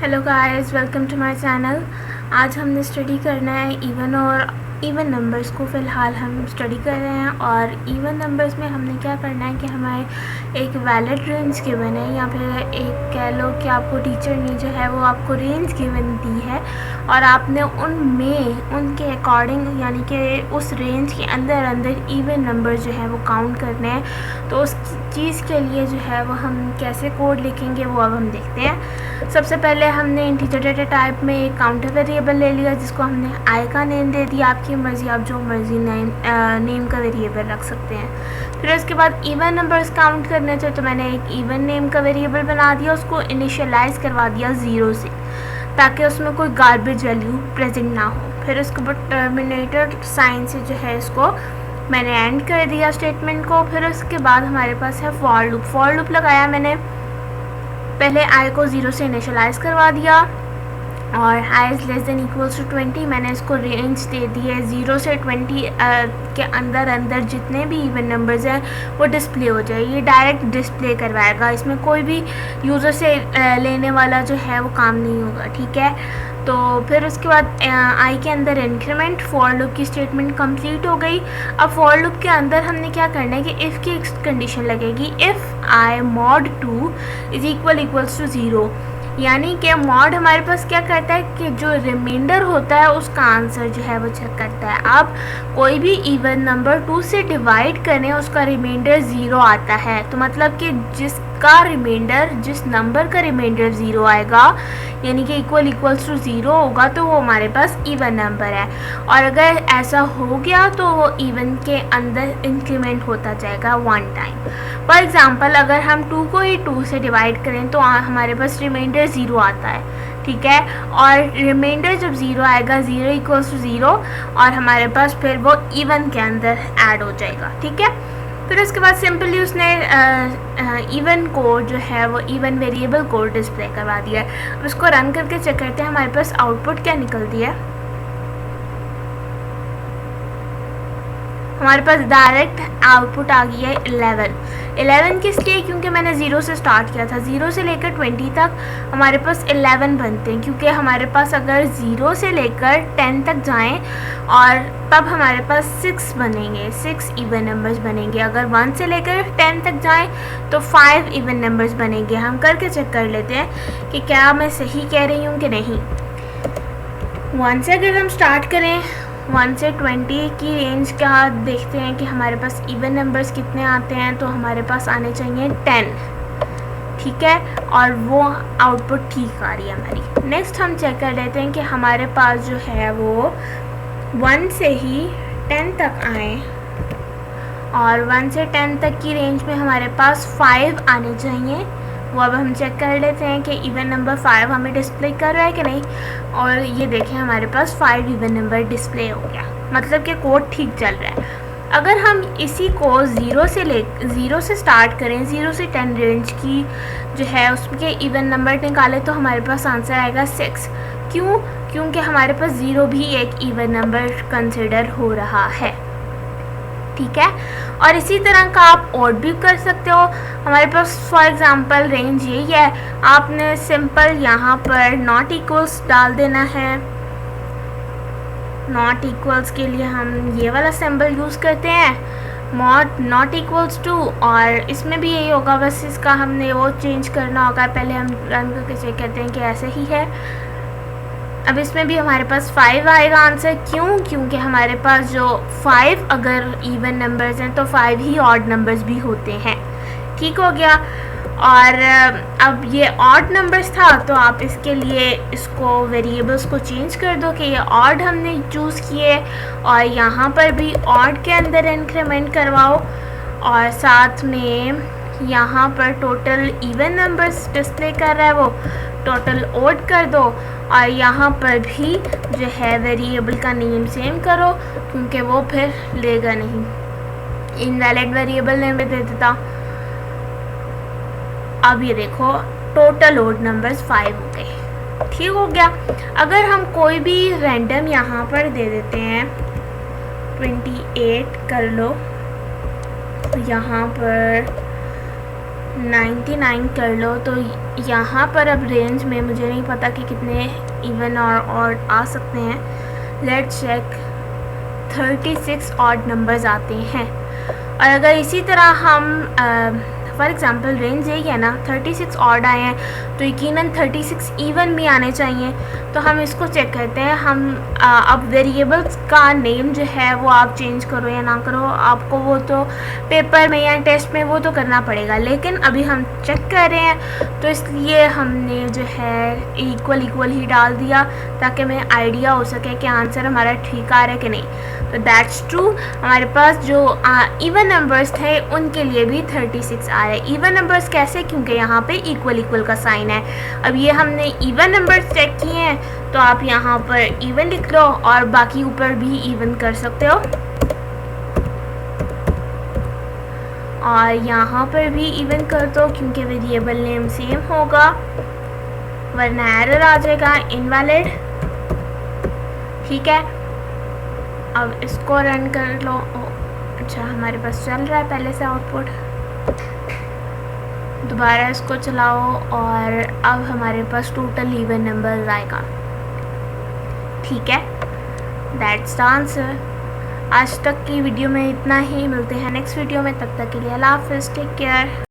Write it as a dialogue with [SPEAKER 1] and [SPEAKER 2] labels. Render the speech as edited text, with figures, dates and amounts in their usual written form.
[SPEAKER 1] Hello guys, welcome to my channel. आज हमने study करना है इवन और इवन नंबर्स को। फ़िलहाल हम स्टडी कर रहे हैं और इवन नंबर्स में हमने क्या करना है कि हमारे एक वैलिड रेंज गिवन है, या फिर एक कह लो कि आपको टीचर ने जो है वो आपको रेंज गिवन दी है और आपने उनमें उनके अकॉर्डिंग यानी कि उस रेंज के अंदर अंदर इवन नंबर जो है वो काउंट करने हैं। तो उस चीज़ के लिए जो है वो हम कैसे कोड लिखेंगे वो अब हम देखते हैं। सबसे पहले हमने इंटीजर डेटा टाइप में एक काउंटर वेरिएबल ले लिया जिसको हमने आई का नेम दे दिया। आपकी मर्ज़ी, आप जो मर्ज़ी नेम का वेरिएबल रख सकते हैं। फिर उसके बाद इवन नंबर्स काउंट करने थे तो मैंने एक इवन नेम का वेरिएबल बना दिया, उसको इनिशियलाइज करवा दिया 0 से, ताकि उसमें कोई गार्बेज वैल्यू प्रेजेंट ना हो। फिर उसके बाद टर्मिनेटर साइन से जो है इसको मैंने एंड कर दिया स्टेटमेंट को। फिर उसके बाद हमारे पास है फॉर लूप। फॉर लूप लगाया मैंने, पहले आई को 0 से इनिशियलाइज करवा दिया और i is less than equals to 20। मैंने इसको रेंज दे दी है 0 से 20 के अंदर अंदर जितने भी इवन नंबर्स हैं वो डिस्प्ले हो जाए। ये डायरेक्ट डिस्प्ले करवाएगा, इसमें कोई भी यूज़र से लेने वाला जो है वो काम नहीं होगा, ठीक है। तो फिर उसके बाद आई के अंदर इंक्रीमेंट, फॉर लूप की स्टेटमेंट कंप्लीट हो गई। अब फॉर लूप के अंदर हमने क्या करना है कि इफ़ की कंडीशन लगेगी, if I mod 2 is equals to 0, यानी कि मॉड हमारे पास क्या करता है कि जो रिमाइंडर होता है उसका आंसर जो है वो चेक करता है। आप कोई भी इवन नंबर 2 से डिवाइड करें उसका रिमाइंडर 0 आता है, तो मतलब कि जिस नंबर का रिमाइंडर 0 आएगा यानी कि इक्वल्स टू 0 होगा तो वो हमारे पास इवन नंबर है। और अगर ऐसा हो गया तो वो इवन के अंदर इंक्रीमेंट होता जाएगा 1 टाइम। फॉर एग्ज़ाम्पल, अगर हम 2 को ही 2 से डिवाइड करें तो हमारे पास रिमाइंडर 0 आता है, ठीक है। और रिमाइंडर जब 0 आएगा, 0 इक्वल्स टू 0, और हमारे पास फिर वो इवन के अंदर ऐड हो जाएगा, ठीक है। फिर उसके बाद सिंपली उसने इवन कोड जो है वो इवन वेरिएबल कोड डिस्प्ले करवा दिया है। अब इसको रन करके चेक करते हैं हमारे पास आउटपुट क्या निकलती है। हमारे पास डायरेक्ट आउटपुट आ गई है 11 किस लिए? क्योंकि मैंने 0 से स्टार्ट किया था। 0 से लेकर 20 तक हमारे पास 11 बनते हैं, क्योंकि हमारे पास अगर 0 से लेकर 10 तक जाएं और तब हमारे पास 6 बनेंगे, 6 इवन नंबर्स बनेंगे। अगर 1 से लेकर 10 तक जाएं तो 5 इवन नंबर्स बनेंगे। हम करके चेक कर लेते हैं कि क्या मैं सही कह रही हूँ कि नहीं। 1 से अगर हम स्टार्ट करें, 1 से 20 की रेंज का देखते हैं कि हमारे पास इवन नंबर्स कितने आते हैं। तो हमारे पास आने चाहिए 10, ठीक है, और वो आउटपुट ठीक आ रही है हमारी। नेक्स्ट हम चेक कर लेते हैं कि हमारे पास जो है वो 1 से ही 10 तक आए, और 1 से 10 तक की रेंज में हमारे पास 5 आने चाहिए। वो अब हम चेक कर लेते हैं कि इवन नंबर 5 हमें डिस्प्ले कर रहा है कि नहीं। और ये देखें हमारे पास 5 इवन नंबर डिस्प्ले हो गया, मतलब कि कोड ठीक चल रहा है। अगर हम इसी को 0 से स्टार्ट करें, 0 से 10 रेंज की जो है उसके इवन नंबर निकालें तो हमारे पास आंसर आएगा 6। क्यों? क्योंकि हमारे पास 0 भी एक इवन नंबर कंसिडर हो रहा है, ठीक है। और इसी तरह का आप और भी कर सकते हो। हमारे पास फॉर एग्ज़ाम्पल रेंज यही है, आपने सिंपल यहाँ पर नॉट इक्वल्स डाल देना है। नॉट इक्वल्स के लिए हम ये वाला सिंबल यूज़ करते हैं, नॉट इक्वल्स टू, और इसमें भी यही होगा, बस इसका हमने वो चेंज करना होगा। पहले हम रन करके चेक करते हैं कि ऐसे ही है। अब इसमें भी हमारे पास 5 आएगा आंसर। क्यों? क्योंकि हमारे पास जो 5 अगर इवन नंबर्स हैं तो 5 ही ऑड नंबर्स भी होते हैं, ठीक हो गया। और अब ये ऑड नंबर्स था तो आप इसके लिए इसको वेरिएबल्स को चेंज कर दो कि ये ऑड हमने चूज़ किए, और यहाँ पर भी ऑड के अंदर इंक्रीमेंट करवाओ, और साथ में यहाँ पर टोटल इवन नंबर्स डिस्प्ले कर रहा है वो टोटल ओड कर दो, और यहाँ पर भी जो है वेरिएबल का नेम सेम करो, क्योंकि वो फिर लेगा नहीं, इनवैलिड वेरिएबल नेम भी दे देता। अब ये देखो टोटल ओड नंबर्स 5 हो गए, ठीक हो गया। अगर हम कोई भी रैंडम यहाँ पर दे देते हैं 28 कर लो, यहाँ पर 99 कर लो, तो यहाँ पर अब रेंज में मुझे नहीं पता कि कितने इवन और ऑड आ सकते हैं। Let's check. 36 ऑड नंबर्स आते हैं। और अगर इसी तरह हम फॉर एग्ज़ाम्पल रेंज यही है ना, 36 ऑड आए हैं, तो यकीनन 36 इवन भी आने चाहिए। तो हम इसको चेक करते हैं। हम अब वेरिएबल्स का नेम जो है वो आप चेंज करो या ना करो, आपको वो तो पेपर में या टेस्ट में वो तो करना पड़ेगा, लेकिन अभी हम चेक कर रहे हैं तो इसलिए हमने जो है इक्वल ही डाल दिया, ताकि हमें आइडिया हो सके कि आंसर हमारा ठीक आ रहा है कि नहीं। तो दैट्स ट्रू, हमारे पास जो इवन नंबर्स थे उनके लिए भी 36 आ रहे हैं। इवन नंबर्स कैसे? क्योंकि यहाँ पे इक्वल का साइन है। अब ये हमने इवन नंबर्स चेक किए हैं, तो आप यहाँ पर इवन लिख लो और बाकी ऊपर भी इवन कर सकते हो, और यहाँ पर भी इवन कर दो क्योंकि वेरिएबल नेम सेम होगा, वरना एरर आ जाएगा, इनवैलिड। ठीक है, अब इसको रन कर लो। अच्छा, हमारे पास चल रहा है पहले से आउटपुट। दोबारा इसको चलाओ और अब हमारे पास टोटल इवन नंबर आएगा। ठीक है, दैट्स द आंसर। आज तक की वीडियो में इतना ही, मिलते हैं नेक्स्ट वीडियो में, तब तक के लिए अल्लाह हाफ़िज़, टेक केयर।